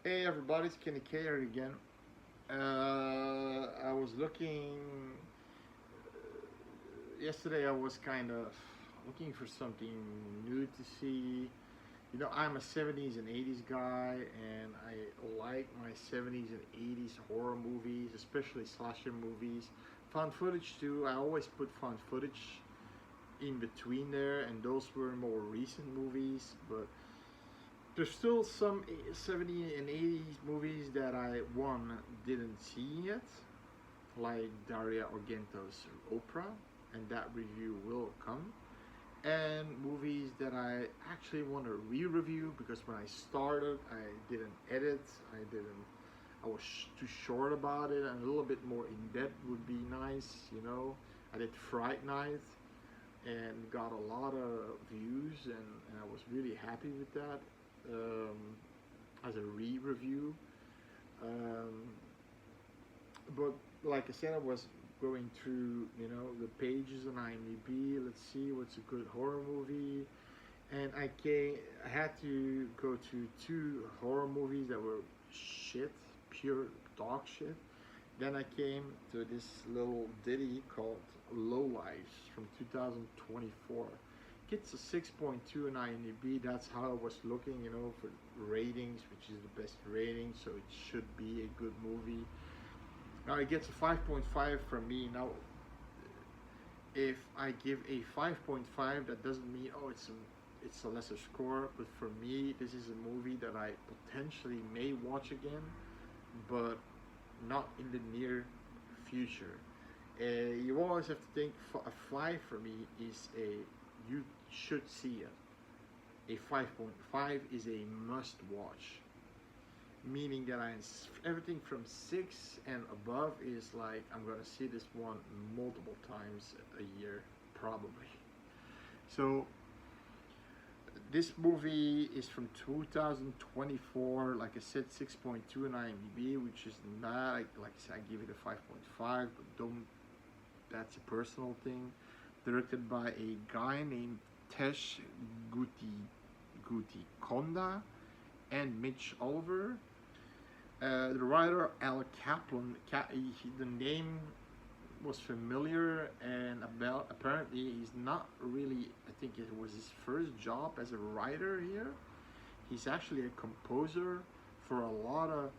Hey everybody, it's Kenny K here again. I was looking yesterday. I was kind of looking for something new to see. You know, I'm a 70s and 80s guy, and I like my 70s and 80s horror movies, especially slasher movies. Found footage too. I always put found footage in between there, and those were more recent movies, but there's still some 70s and 80s movies that I one didn't see yet, like Daria Argento's Oprah, and that review will come. And movies that I actually want to re-review because when I started, I didn't edit, I didn't, I was too short about it, and a little bit more in depth would be nice. I did Fright Night and got a lot of views, and I was really happy with that um, as a re-review. Um, but like I said, I was going through the pages on IMDb. Let's see what's a good horror movie, and I had to go to two horror movies that were shit, pure dog shit. Then I came to this little ditty called Lowlifes from 2024. Gets a 6.2 on IMDb. That's how I was looking, for ratings, which is the best rating, so it should be a good movie. Now it gets a 5.5 from me. Now, if I give a 5.5, that doesn't mean it's a lesser score. But for me, this is a movie that I potentially may watch again, but not in the near future. You always have to think a 5 for me is you should see it. A 5.5 is a must watch, meaning that everything from 6 and above is like I'm gonna see this one multiple times a year probably. So this movie is from 2024. Like I said, 6.2 on IMDb, which is not like I said, I give it a 5.5, but don't. That's a personal thing. Directed by a guy named Tesh Guti Konda and Mitch Oliver. The writer Al Kaplan. The name was familiar, and apparently he's not really. I think it was his first job as a writer here. He's actually a composer for a lot of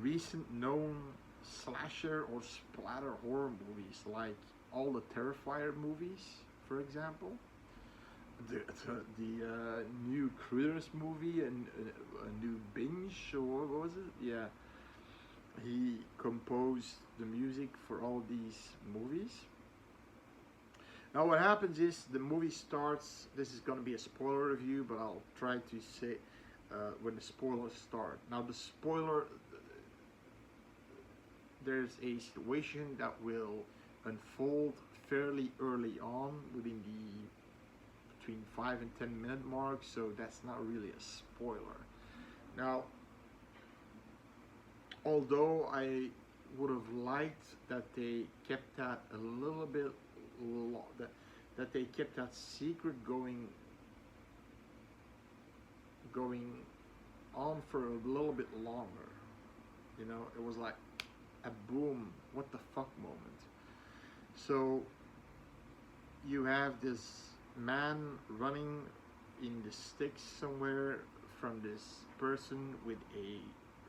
recent known slasher or splatter horror movies, like all the Terrifier movies, for example. The new Critters movie and a new Binge, or what was it? Yeah, he composed the music for all these movies. Now what happens is the movie starts. This is going to be a spoiler review, but I'll try to say when the spoilers start. Now the spoiler, there's a situation that will unfold fairly early on within the between 5 and 10 minute mark, so that's not really a spoiler. Now, although I would have liked that they kept that a little bit that they kept that secret going on for a little bit longer. It was like a boom, what the fuck moment. So you have this man running in the sticks somewhere from this person with a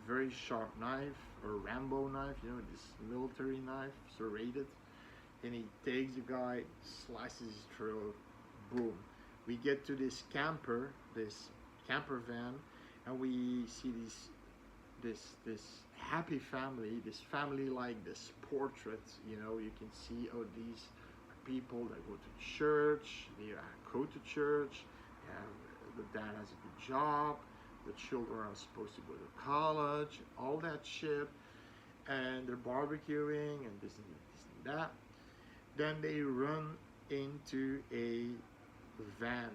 very sharp knife, or Rambo knife, this military knife, serrated, and he takes the guy, slices his throat, boom. We get to this camper van, and we see this happy family, this family like this portrait. You can see these people that go to church, they go to church, the dad has a good job, the children are supposed to go to college, all that shit, and they're barbecuing and this and that. Then they run into a van,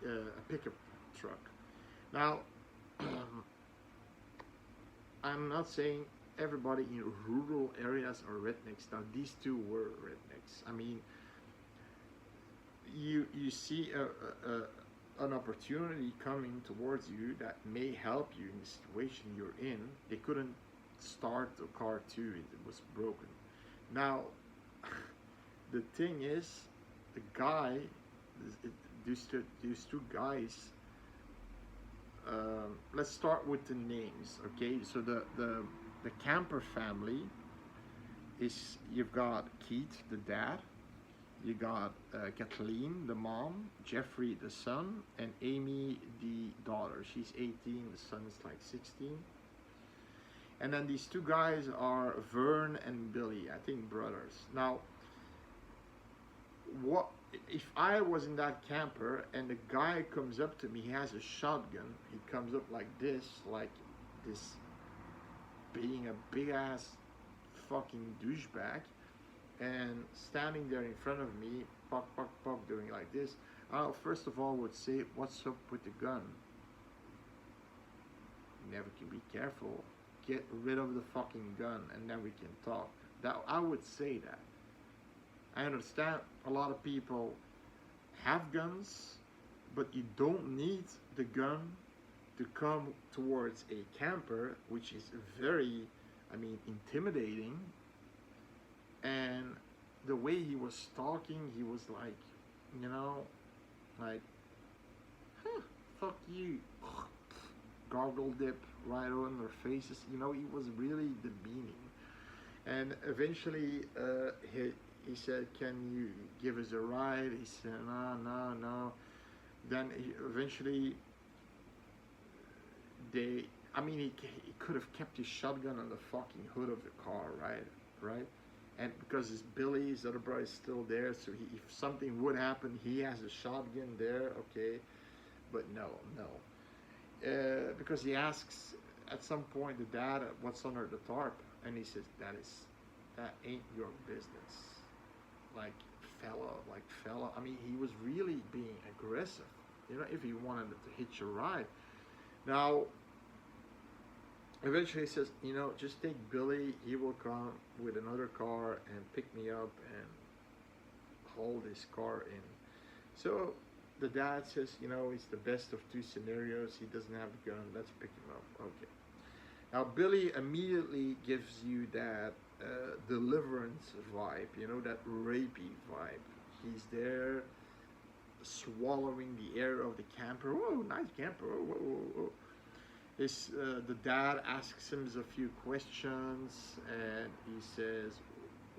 a pickup truck. Now, I'm not saying everybody in rural areas are rednecks. Now, these two were rednecks. I mean, you see an opportunity coming towards you that may help you in the situation you're in. They couldn't start the car too, it was broken. Now, the thing is, the guy, these two guys, let's start with the names, okay? So the Camper family is, you've got Keith, the dad, you got Kathleen, the mom, Jeffrey, the son, and Amy, the daughter. She's 18, the son is like 16. And then these two guys are Vern and Billy, I think brothers. Now, what if I was in that camper and the guy comes up to me, he has a shotgun, he comes up like this, being a big ass fucking douchebag, and standing there in front of me, pop, pop, pop, doing like this, I first of all would say, what's up with the gun? Never can be careful. Get rid of the fucking gun and then we can talk. That I would say that. I understand a lot of people have guns, but you don't need the gun to come towards a camper, which is very, I mean, intimidating. And the way he was talking, he was like, you know, like, huh, fuck you, gargle dip right on their faces. You know, he was really demeaning. And eventually, he said, can you give us a ride? He said, no. Then eventually, he could have kept his shotgun on the fucking hood of the car, right? And because his Billy, his other brother, is still there, so if something would happen, he has a shotgun there, okay? But no. Because he asks at some point the dad what's under the tarp, and he says, that ain't your business. Like fella. I mean, he was really being aggressive, you know, if he wanted to hitch a ride. Now, eventually he says, you know, just take Billy, he will come with another car and pick me up and haul this car in. So the dad says, you know, it's the best of two scenarios. He doesn't have the gun, let's pick him up. Okay. Now Billy immediately gives you that deliverance vibe, you know, that rapey vibe. He's there swallowing the air of the camper. Whoa, nice camper. Whoa. The dad asks him a few questions, and he says,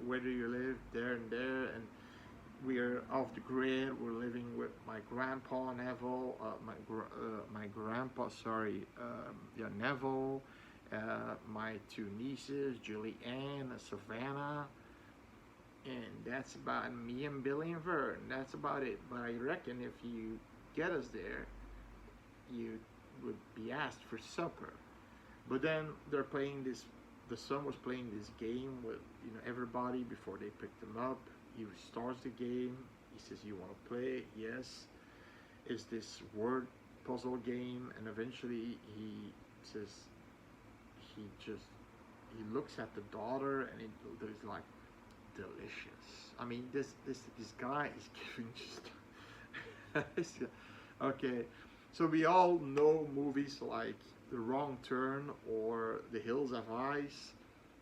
where do you live? There and there. And we're off the grid. We're living with my grandpa Neville, my grandpa, Neville, my two nieces, Julie Ann, Savannah, and that's about me and Billy and Vern. That's about it. But I reckon if you get us there, you would be asked for supper. But then they're playing this. The son was playing this game with, you know, everybody before they picked him up. He starts the game. He says, you want to play? Yes. It's this word puzzle game, and eventually he says, he looks at the daughter, and it's like delicious. I mean, this guy is giving just okay. So we all know movies like The Wrong Turn or The Hills Have Eyes,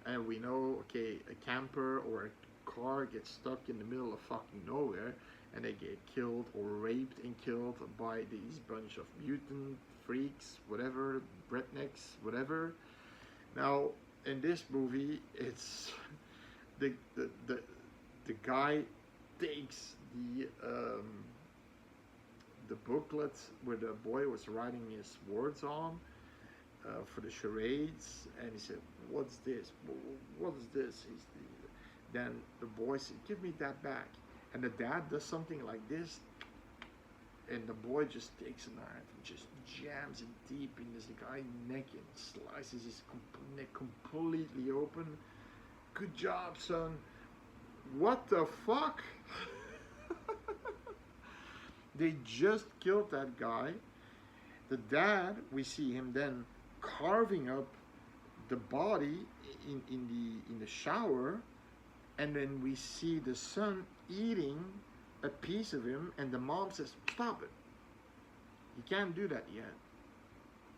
and we know, okay, a camper or a car gets stuck in the middle of fucking nowhere, and they get killed or raped and killed by these bunch of mutant freaks, whatever, rednecks, whatever. Now, in this movie, it's the guy takes the booklet where the boy was writing his words on for the charades, and he said, "What's this? What is this?" Then the boy said, "Give me that back." And the dad does something like this, and the boy just takes a knife and just jams it deep in this guy's neck and slices his neck completely open. Good job, son. What the fuck? They just killed that guy. The dad, we see him then carving up the body in the shower, and then we see the son eating a piece of him, and the mom says, "Stop it." You can't do that yet.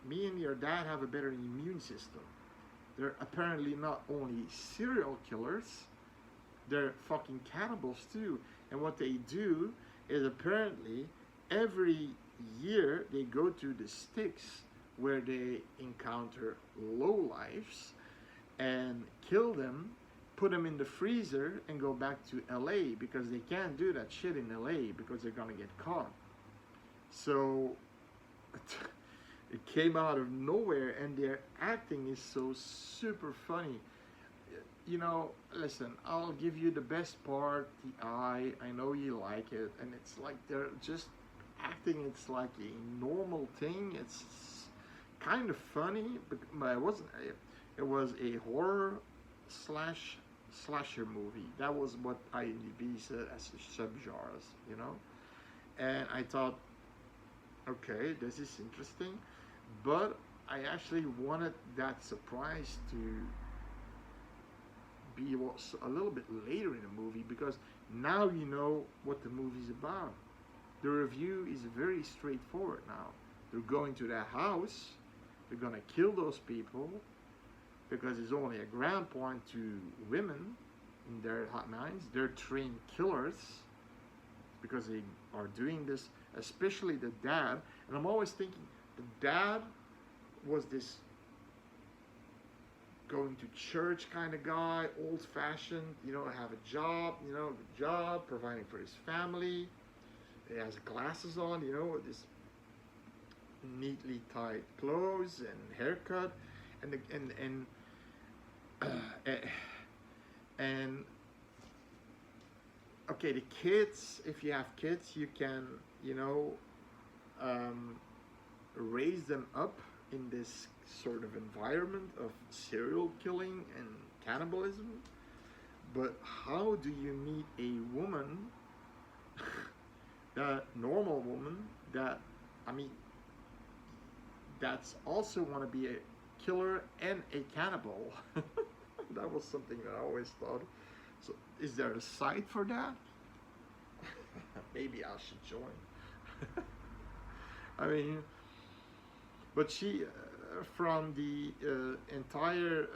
Me and your dad have a better immune system. They're apparently not only serial killers, they're fucking cannibals too. And what they do is apparently every year they go to the sticks where they encounter lowlifes and kill them, put them in the freezer, and go back to LA because they can't do that shit in LA because they're gonna get caught. So it came out of nowhere, and their acting is so super funny. You know, listen, I'll give you the best part, the eye. I know you like it, and it's like they're just acting. It's like a normal thing. It's kind of funny, but it wasn't. It was a horror slash slasher movie. That was what IMDb said as subgenres, you know. And I thought, okay, this is interesting, but I actually wanted that surprise to be a little bit later in the movie, because now you know what the movie's about. The review is very straightforward now. They're going to that house, they're gonna kill those people because it's only a ground point to women in their hot minds. They're trained killers because they are doing this, especially the dad. And I'm always thinking the dad was this going to church kind of guy, old-fashioned, you know, have a job, you know, good job, providing for his family. He has glasses on, you know, with this neatly tied clothes and haircut, and okay, the kids. If you have kids, you can, you know, raise them up in this sort of environment of serial killing and cannibalism. But how do you meet a woman, a normal woman, that, I mean, that's also want to be a killer and a cannibal? That was something that I always thought. So is there a site for that? Maybe I should join. I mean, but she, from the entire,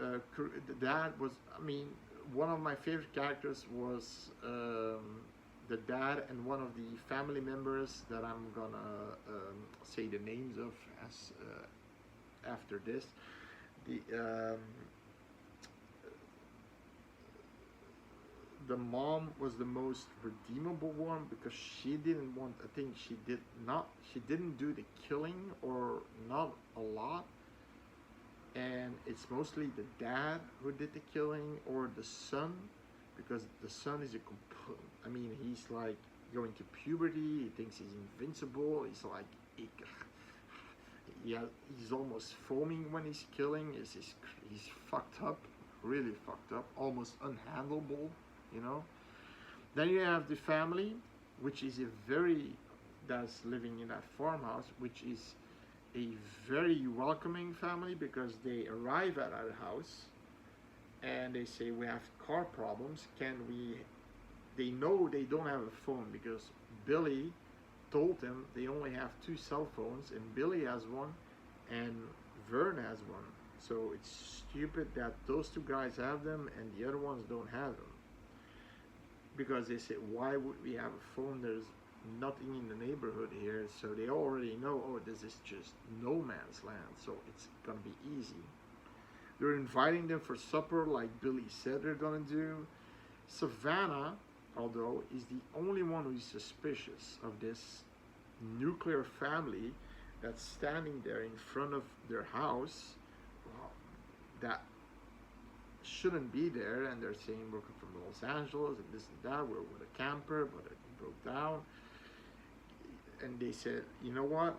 the dad was, I mean, one of my favorite characters was the dad and one of the family members that I'm gonna say the names of as after this. The mom was the most redeemable one because she didn't want, I think she didn't do the killing, or not a lot, and it's mostly the dad who did the killing, or the son, because the son is I mean, he's like going to puberty, he thinks he's invincible, he's like, yeah, he's almost foaming when he's killing, he's fucked up, really fucked up, almost unhandleable, you know. Then you have the family, which is that's living in that farmhouse, which is a very welcoming family, because they arrive at our house and they say, we have car problems, they know they don't have a phone because Billy told them they only have 2 cell phones, and Billy has one and Vern has one. So it's stupid that those 2 guys have them and the other ones don't have them, because they say, why would we have a phone? There's nothing in the neighborhood here. So they already know, oh, this is just no man's land, so it's gonna be easy. They're inviting them for supper like Billy said they're gonna do. Savannah, although, is the only one who's suspicious of this nuclear family that's standing there in front of their house, that shouldn't be there, and they're saying we're from Los Angeles and this and that, we're with a camper, but it broke down. And they said, you know what,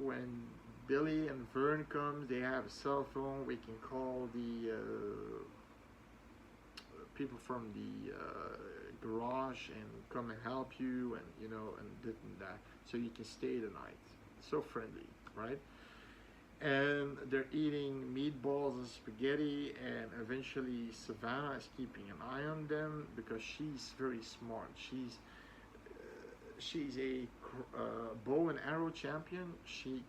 when Billy and Vern comes, they have a cell phone, we can call the people from the garage and come and help you, and you know, and this and that, so you can stay the night. So friendly, right? And they're eating meatballs and spaghetti, and eventually Savannah is keeping an eye on them because she's very smart. she's a bow and arrow champion. She's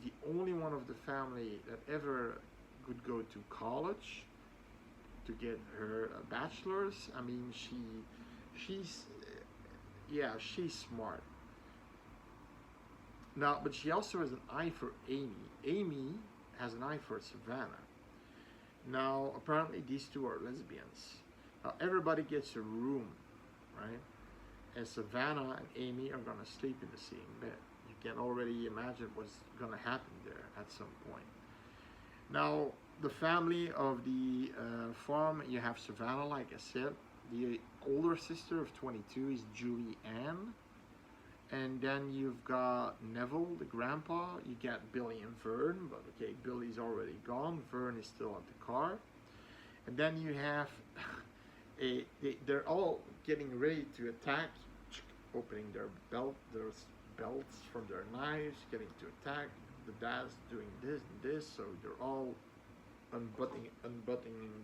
the only one of the family that ever could go to college to get her bachelor's. I mean, she's yeah, she's smart. Now, but she also has an eye for Amy. Amy has an eye for Savannah. Now, apparently, these two are lesbians. Now, everybody gets a room, right? And Savannah and Amy are gonna sleep in the same bed. You can already imagine what's gonna happen there at some point. Now, the family of the farm, you have Savannah, like I said. The older sister of 22 is Julie Ann. And then you've got Neville, the grandpa. You got Billy and Vern, but okay, Billy's already gone. Vern is still at the car. And then you have they're all getting ready to attack, opening their belts from their knives, getting to attack. The dad's doing this and this, so they're all unbuttoning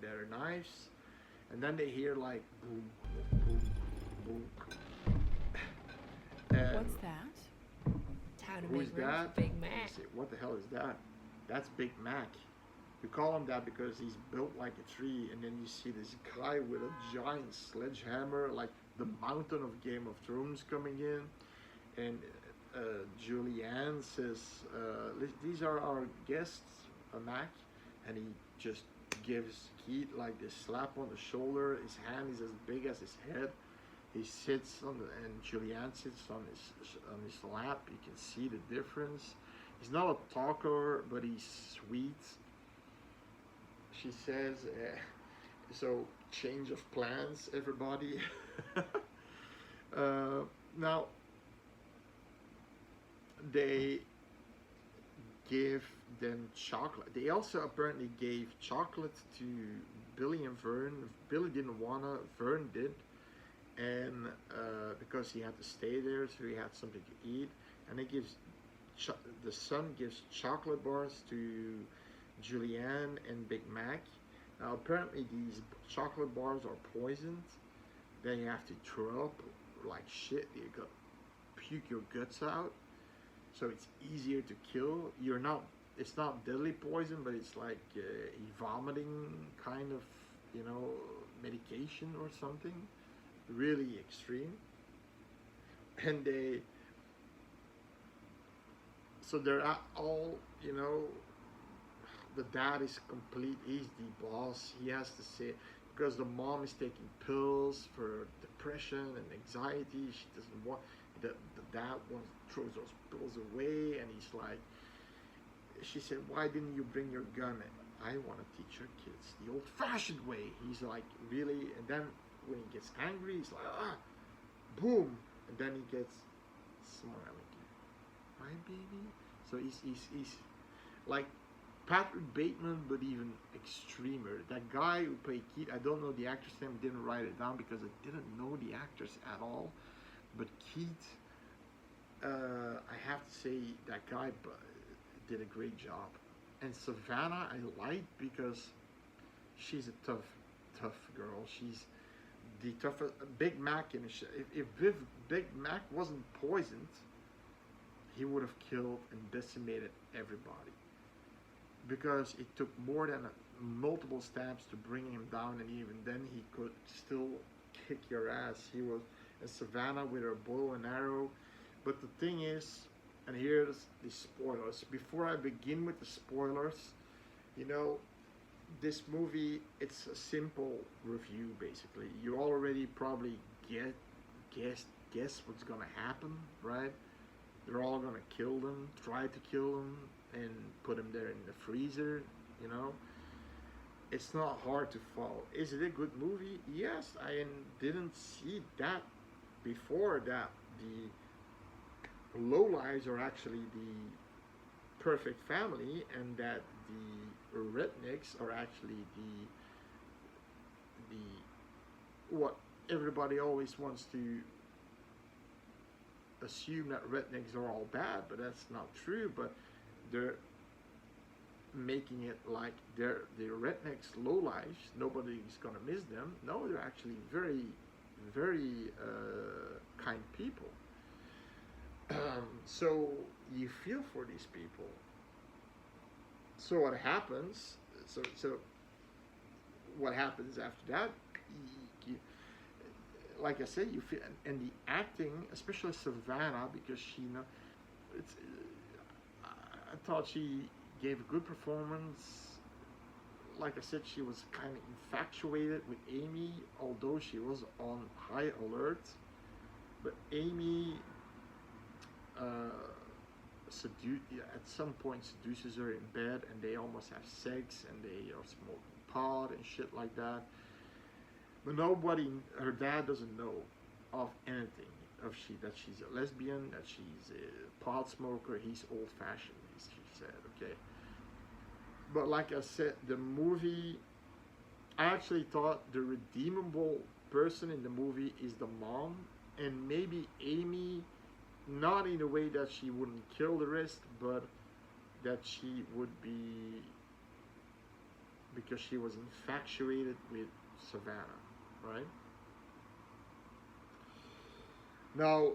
their knives. And then they hear like boom, boom, boom. What's that? Time to Who's make room that? for Big Mac. Say, what the hell is that? That's Big Mac. We call him that because he's built like a tree, and then you see this guy with a giant sledgehammer, like the mountain of Game of Thrones coming in. And Julianne says, these are our guests, Mac. And he just gives Keith like this slap on the shoulder. His hand is as big as his head. He sits on and Julianne sits on his lap. You can see the difference. He's not a talker, but he's sweet. She says, so change of plans, everybody. Now, they give them chocolate. They also apparently gave chocolate to Billy and Vern. Billy didn't wanna, Vern did. And because he had to stay there, so he had something to eat. And it gives, the son gives chocolate bars to Julianne and Big Mac. Now apparently these chocolate bars are poisoned. Then you have to throw up like shit. You got puke your guts out. So it's easier to kill. It's not deadly poison, but it's like a vomiting kind of, medication or something. Really extreme. And they're all, the dad is complete, he's the boss, he has to say, because the mom is taking pills for depression and anxiety, she doesn't want, the dad throws those pills away, and he's like, she said, why didn't you bring your gun? I want to teach your kids the old-fashioned way. He's like, really? And then when he gets angry, he's like, boom, and then he gets smiling, right, baby? So he's like Patrick Bateman, but even extremer. That guy who played Keith, I don't know the actor's name, didn't write it down because I didn't know the actors at all. But Keith, I have to say that guy did a great job. And Savannah, I like because she's a tough girl. She's the toughest. Big Mac, if Big Mac wasn't poisoned, he would have killed and decimated everybody. Because it took more than multiple stabs to bring him down, and even then he could still kick your ass. He was a Savannah with her bow and arrow. But the thing is, and here's the spoilers. Before I begin with the spoilers, this movie, it's a simple review basically. You already probably guess what's gonna happen, right? They're all gonna kill them, try to kill them, and put them there in the freezer, It's not hard to follow. Is it a good movie? Yes, I didn't see that before, that the lowlifes are actually the perfect family, and that the rednecks are actually the what everybody always wants to assume, that rednecks are all bad, but that's not true. But they're making it like they're the rednecks lowlifes, nobody's gonna miss them. No, they're actually very, very kind people. So you feel for these people. So what happens? So what happens after that? You, like I said, you feel, and the acting, especially Savannah, because she know it's. I thought she gave a good performance. Like I said, she was kind of infatuated with Amy, although she was on high alert. But Amy uh, at some point seduces her in bed, and they almost have sex, and they are smoking pot and shit like that. But nobody, her dad doesn't know of anything of that she's a lesbian, that she's a pot smoker. He's old fashioned, she said. Okay, but like I said, the movie, I actually thought the redeemable person in the movie is the mom, and maybe Amy, not in a way that she wouldn't kill the rest, but that she would be, because she was infatuated with Savannah, right? Now,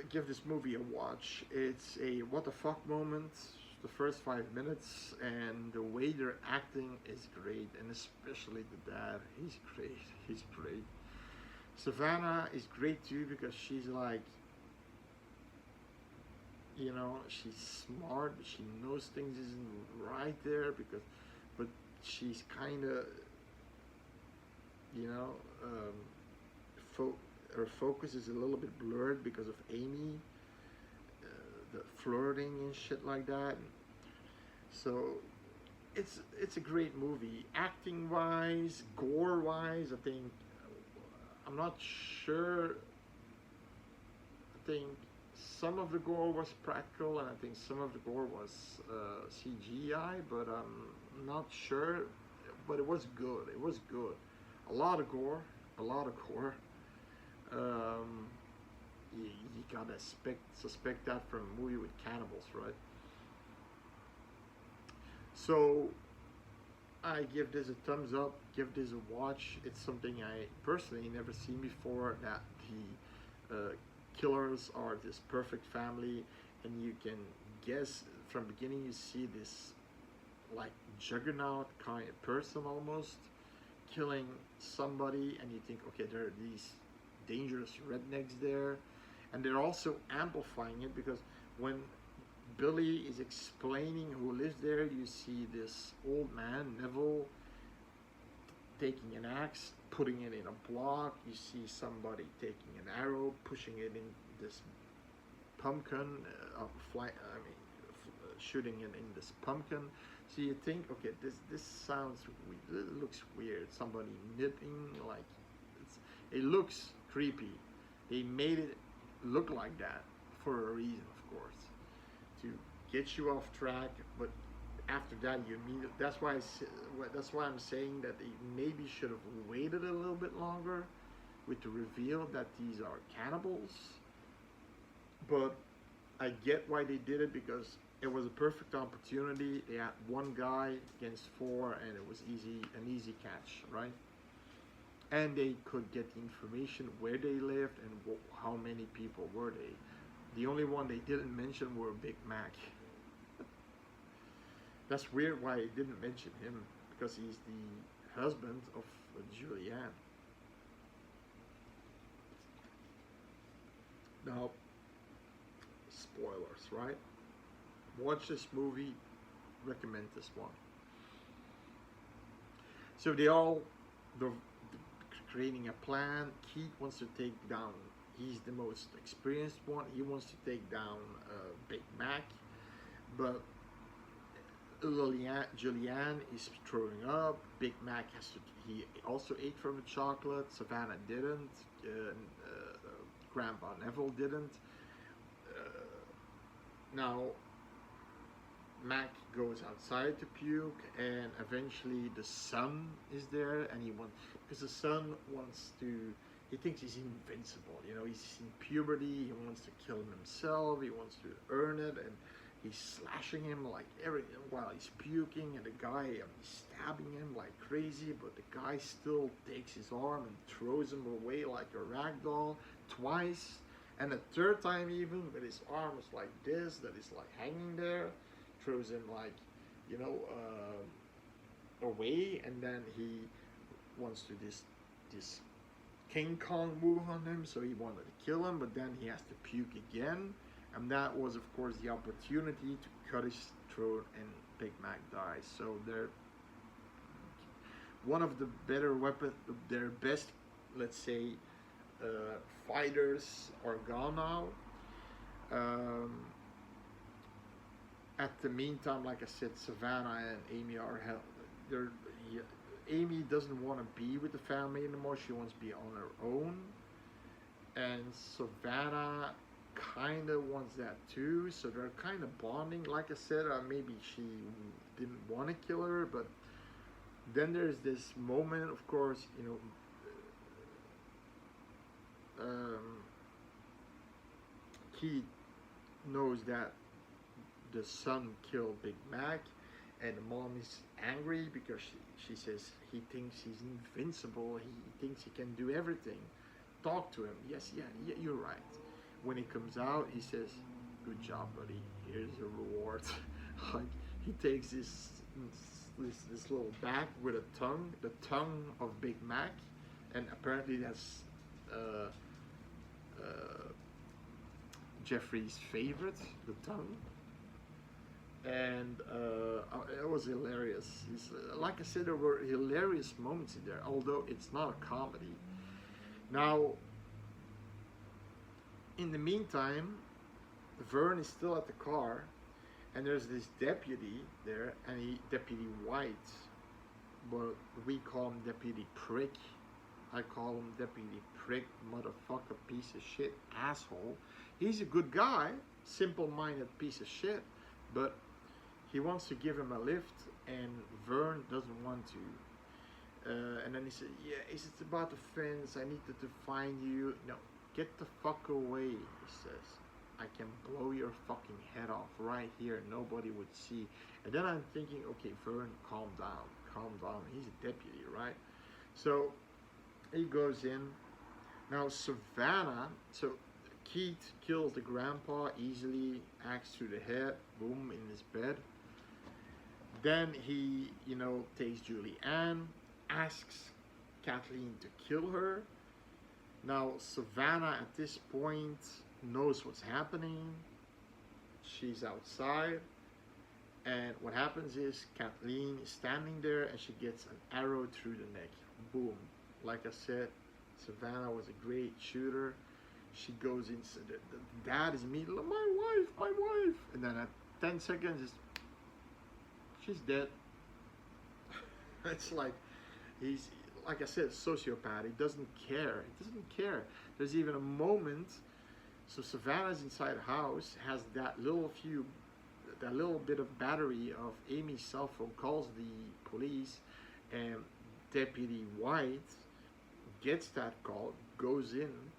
give this movie a watch. It's a what the fuck moment. The first 5 minutes, and the way they're acting is great, and especially the dad. He's great. He's great. Savannah is great too because she's like, she's smart. She knows things isn't right there but she's kind of, you know, um, her focus is a little bit blurred because of Amy, the flirting and shit like that. So it's a great movie, acting wise, gore wise. I think I'm not sure. I think some of the gore was practical, and I think some of the gore was CGI, but I'm not sure. But it was good. It was good. A lot of gore. A lot of gore. Um, you gotta suspect that from a movie with cannibals, right? So I give this a thumbs up. Give this a watch. It's something I personally never seen before. That the killers are this perfect family, and you can guess from beginning. You see this like juggernaut kind of person almost killing somebody, and you think, okay, there are these dangerous rednecks there, and they're also amplifying it because when Billy is explaining who lives there, you see this old man, Neville, taking an axe, putting it in a block. You see somebody taking an arrow, pushing it in this pumpkin, shooting it in this pumpkin. So you think, okay, this sounds weird. It looks weird. Somebody knitting, like it looks creepy. They made it look like that for a reason, of course, to get you off track. But after that, you immediately. That's why I'm saying that they maybe should have waited a little bit longer with the reveal that these are cannibals. But I get why they did it because it was a perfect opportunity. They had one guy against four, and it was an easy catch, right? And they could get the information where they lived and how many people were they. The only one they didn't mention were Big Mac. That's weird why they didn't mention him, because he's the husband of Julianne. Now, spoilers, right? Watch this movie, recommend this one. So they're creating a plan. Keith wants to take down, he's the most experienced one. He wants to take down Big Mac, but Julianne is throwing up. Big Mac he also ate from the chocolate. Savannah didn't. Grandpa Neville didn't. Now, Mac goes outside to puke, and eventually the son is there, and because the son wants to, he thinks he's invincible. He's in puberty. He wants to kill him himself. He wants to earn it, and he's slashing him like everything while he's puking, and the guy, he's stabbing him like crazy, but the guy still takes his arm and throws him away like a rag doll twice, And the third time, even with his arms like this, that is like hanging there, throws him like, you know, away, and then he wants to this King Kong move on him, so he wanted to kill him, but then he has to puke again, and that was of course the opportunity to cut his throat, and Big Mac dies. So they're one of the better weapons, their best, let's say, fighters are gone now. Um, at the meantime, like I said, Savannah and Amy are held. They're Amy doesn't want to be with the family anymore. She wants to be on her own. And Savannah kind of wants that too. So they're kind of bonding. Like I said, maybe she didn't want to kill her, but then there's this moment, of course, Keith knows that the son killed Big Mac, and the mom is angry because she says he thinks he's invincible, he thinks he can do everything. Talk to him. Yes, yeah, you're right. When he comes out, he says, "Good job, buddy. Here's your reward." Like, he takes this little bag with a tongue, the tongue of Big Mac, and apparently that's Jeffrey's favorite, the tongue. And it was hilarious. Like I said, there were hilarious moments in there, although it's not a comedy. Now, in the meantime, Vern is still at the car, and there's this deputy there, and Deputy White, but we call him Deputy Prick. I call him Deputy Prick, motherfucker, piece of shit, asshole. He's a good guy, simple-minded piece of shit, but he wants to give him a lift, and Vern doesn't want to. And then he said, "Yeah, it's about the fence. I needed to find you." "No, get the fuck away," he says. "I can blow your fucking head off right here. Nobody would see." And then I'm thinking, okay, Vern, calm down. He's a deputy, right? So he goes in. Now Savannah, so Keith kills the grandpa easily, axe through the head, boom, in his bed. Then he, takes Julie Ann, asks Kathleen to kill her. Now Savannah at this point knows what's happening. She's outside, and what happens is Kathleen is standing there, and she gets an arrow through the neck. Boom. Like I said, Savannah was a great shooter. She goes in, the dad is immediately, my wife, and then at 10 seconds, she's dead. It's like, he's, like I said, sociopath. He doesn't care. There's even a moment, so Savannah's inside the house, has that little bit of battery of Amy's cell phone, calls the police, and Deputy White gets that call, goes in,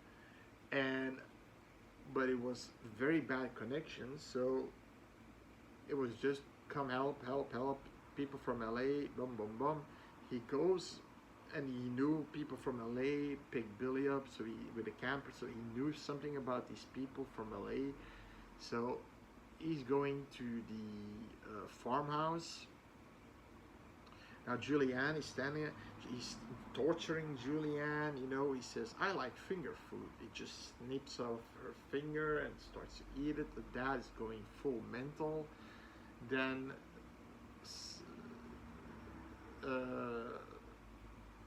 but it was very bad connection, so it was just, "Come help, people from LA, boom, boom, boom." He goes, and he knew people from LA picked Billy up, so with a camper, so he knew something about these people from LA. So he's going to the farmhouse. Now Julianne is standing there. He's torturing Julianne, he says, "I like finger food." He just snips off her finger and starts to eat it. The dad is going full mental. Then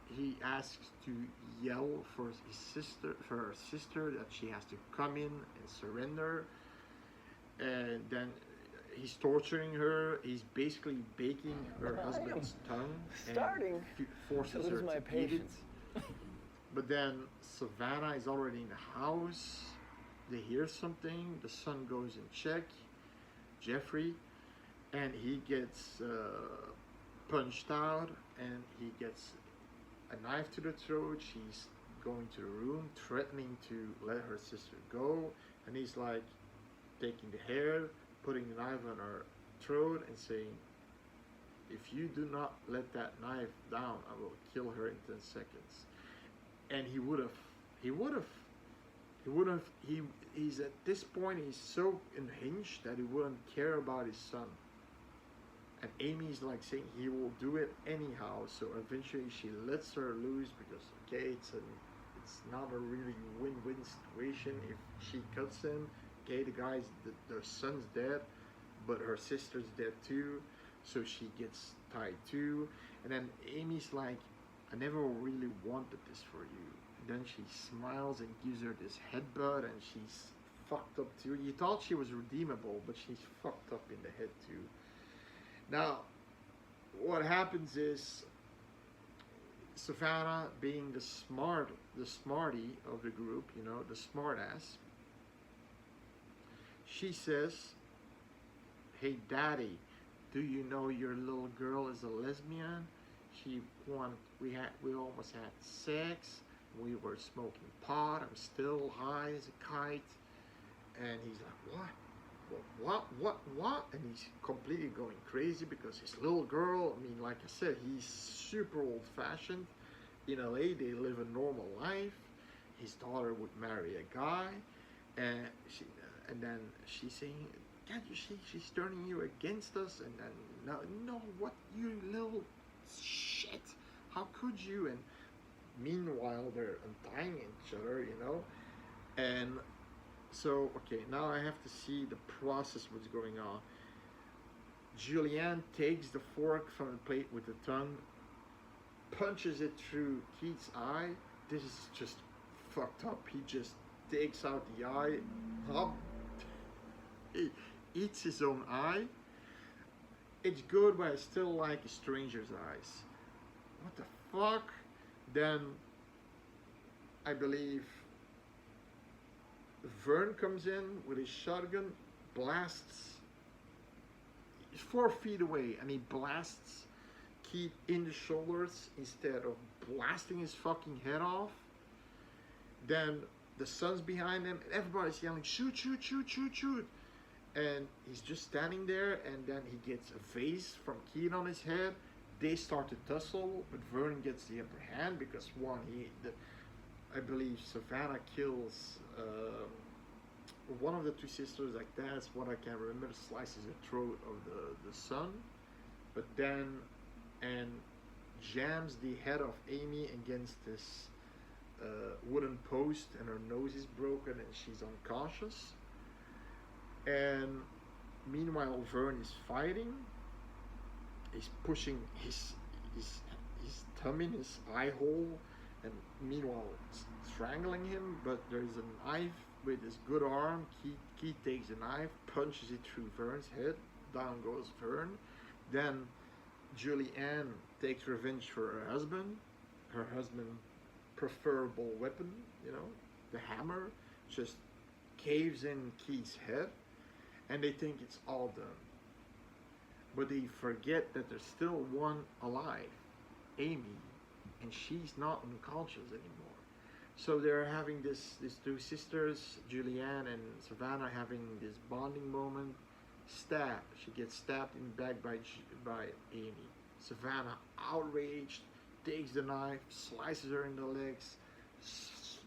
he asks to yell for her sister that she has to come in and surrender. And then he's torturing her. He's basically baking her husband's tongue and forces her to eat it. But then Savannah is already in the house. They hear something. The son goes and check, Jeffrey, and he gets punched out, and he gets a knife to the throat. She's going to the room, threatening to let her sister go, and he's like taking the hair, putting the knife on her throat, and saying, "If you do not let that knife down, I will kill her in 10 seconds. And he would have He wouldn't. He's at this point. He's so unhinged that he wouldn't care about his son. And Amy's like saying he will do it anyhow. So eventually she lets her loose because okay, it's not a really win-win situation if she cuts him. Okay, their son's dead, but her sister's dead too, so she gets tied too. And then Amy's like, I never really wanted this for you. And then she smiles and gives her this headbutt, and she's fucked up too. You thought she was redeemable, but she's fucked up in the head too. Now, what happens is Savannah, being the smarty of the group, you know, the smartass, she says, "Hey, Daddy, do you know your little girl is a lesbian? We almost had sex. We were smoking pot. I'm still high as a kite." And he's like, "What? What?" And he's completely going crazy because his little girl, I mean, like I said, he's super old fashioned. In LA, they live a normal life. His daughter would marry a guy, and then she's saying, "Can't you see she's turning you against us?" And then, no, what, you little shit, how could you? And meanwhile, they're untying each other, you know. And so, okay, now I have to see the process, what's going on. Julianne takes the fork from the plate with the tongue, punches it through Keith's eye. This is just fucked up. He just takes out the eye, he eats his own eye. It's good, but I still like a stranger's eyes. What the fuck? Then I believe Vern comes in with his shotgun, blasts 4 feet away, and he blasts Keith in the shoulders instead of blasting his fucking head off. Then the son's behind him, and everybody's yelling, "Shoot, shoot, shoot, shoot, shoot!" And he's just standing there, and then he gets a vase from Keith on his head. They start to tussle, but Vern gets the upper hand because I believe Savannah kills one of the 2 sisters, like that's what I can remember, slices the throat of the son, but then and jams the head of Amy against this wooden post, and her nose is broken and she's unconscious. And meanwhile, Vern is fighting. He's pushing his thumb in his eye hole, and meanwhile strangling him. But there's a knife with his good arm. Keith takes the knife, punches it through Vern's head. Down goes Vern. Then Julianne takes revenge for her husband. Her husband's preferable weapon, you know, the hammer, just caves in Keith's head, and they think it's all done. But they forget that there's still one alive, Amy, and she's not unconscious anymore. So they're having these 2 sisters, Julianne and Savannah, having this bonding moment. She gets stabbed in the back by Amy. Savannah, outraged, takes the knife, slices her in the legs,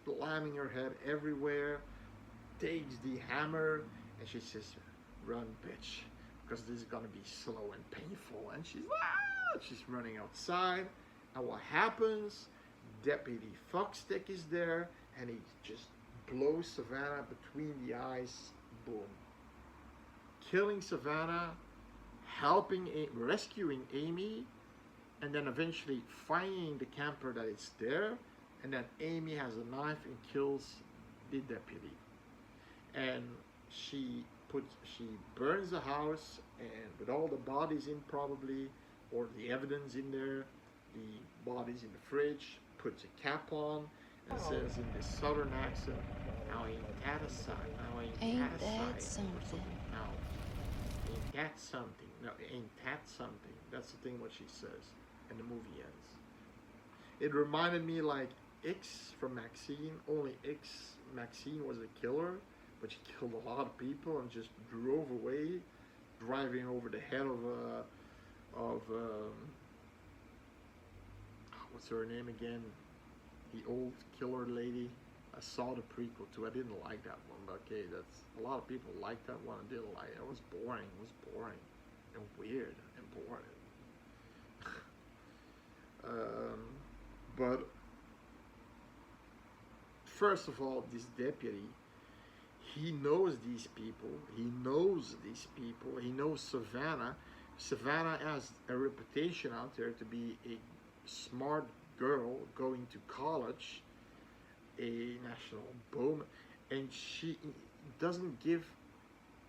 slamming her head everywhere, takes the hammer, and she says, "Run, bitch, because this is gonna be slow and painful." And she's running outside. And what happens? Deputy Fuckstick is there, and he just blows Savannah between the eyes. Boom. Killing Savannah, rescuing Amy, and then eventually finding the camper that is there, and then Amy has a knife and kills the deputy. And she burns the house, and with all the bodies in probably, or the evidence in there, the bodies in the fridge, puts a cap on, and says in this southern accent, "Now ain't that a sight? Now ain't that something? Now ain't that something? No, ain't that something?" That's the thing what she says, and the movie ends. It reminded me like X from Maxine, only Maxine was a killer, but she killed a lot of people and just drove away, driving over the head of what's her name again? The old killer lady. I saw the prequel too. I didn't like that one, but okay, that's a lot of people liked that one. I didn't like it. It was boring. It was boring and weird and boring. um, but first of all, this deputy, he knows these people. He knows these people. He knows Savannah. Savannah has a reputation out there to be a smart girl going to college, a national bowman, and she doesn't give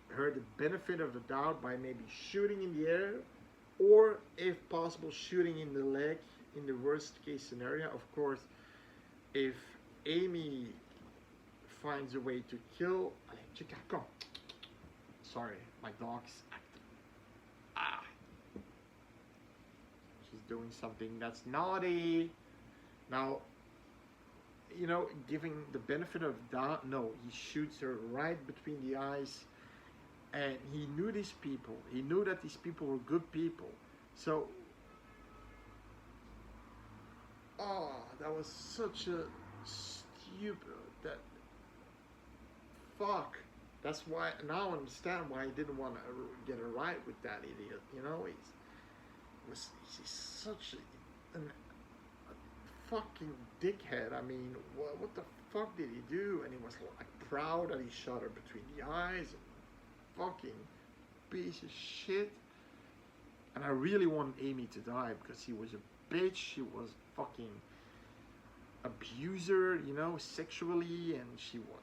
her the benefit of the doubt by maybe shooting in the air, or if possible shooting in the leg in the worst case scenario. Of course, if Amy finds a way to kill, chica, come. Sorry, my dog's acting. Ah, she's doing something that's naughty. Now, you know, giving the benefit of doubt, no, he shoots her right between the eyes. And he knew these people. He knew that these people were good people. So, oh, that was such a stupid, that, fuck. That's why, now I understand why he didn't want to get a ride with that idiot. You know, he's such a fucking dickhead. I mean, what the fuck did he do? And he was like proud that he shot her between the eyes. Fucking piece of shit. And I really want Amy to die because he was a bitch. She was fucking abuser, you know, sexually, and she was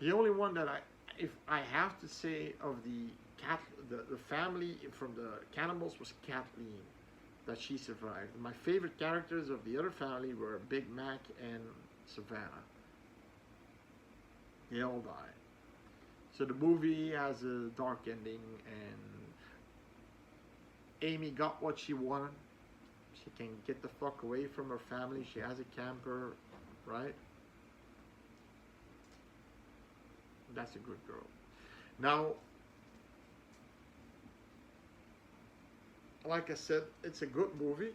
the only one that if I have to say of the family from the cannibals was Kathleen, that she survived. My favorite characters of the other family were Big Mac and Savannah. They all died. So the movie has a dark ending, and Amy got what she wanted. She can get the fuck away from her family. She has a camper, right? That's a good girl. Now, like I said, it's a good movie.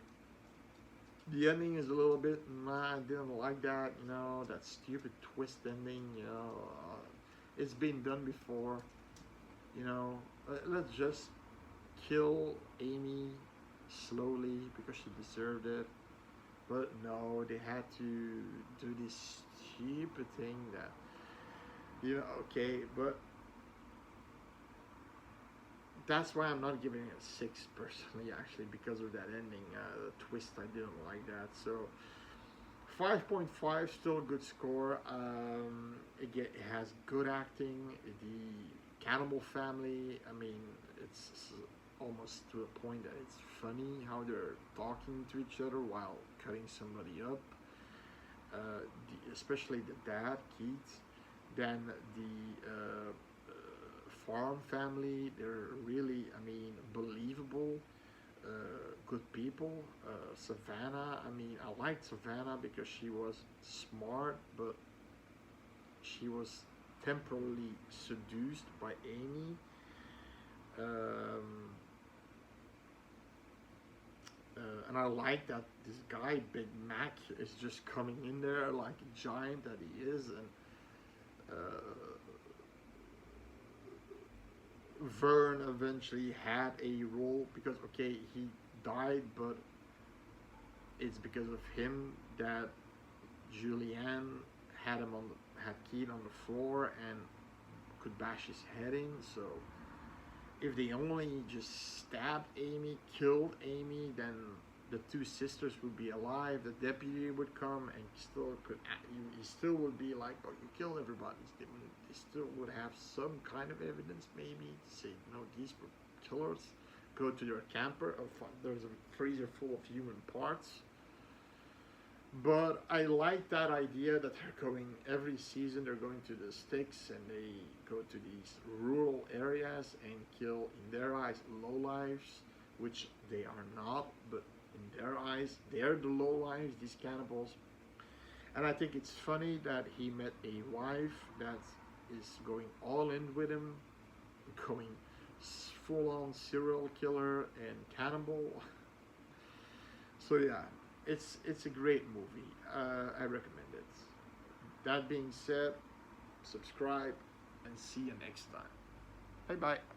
The ending is a little bit, I didn't like that, you know, that stupid twist ending, you know. It's been done before, you know. Let's just kill Amy slowly because she deserved it. But no, they had to do this stupid thing that, you know, okay, but that's why I'm not giving it a 6 personally, actually, because of that ending, the twist. I didn't like that. So 5.5, still a good score. It has good acting. The cannibal family, I mean, it's almost to a point that it's funny how they're talking to each other while cutting somebody up. Especially the dad, Keith. Then the farm family, they're really, I mean, believable, good people. Savannah, I mean, I liked Savannah because she was smart, but she was temporarily seduced by Amy. And I like that this guy, Big Mac, is just coming in there like a giant that he is, and Vern eventually had a role because, okay, he died, but it's because of him that Julianne had Keith on the floor and could bash his head in. So if they only just stabbed Amy, killed Amy, then the two sisters would be alive. The deputy would come and he still would be like, oh, you killed everybody. They still would have some kind of evidence, maybe, to say, no, these were killers. Go to your camper. There's a freezer full of human parts. But I like that idea that they're going, every season they're going to the sticks and they go to these rural areas and kill, in their eyes, lowlifes, which they are not, but in their eyes, they're the lowlifes, these cannibals. And I think it's funny that he met a wife that is going all in with him, going full-on serial killer and cannibal. So yeah, it's a great movie. I recommend it. That being said, subscribe and see you next time. Bye bye.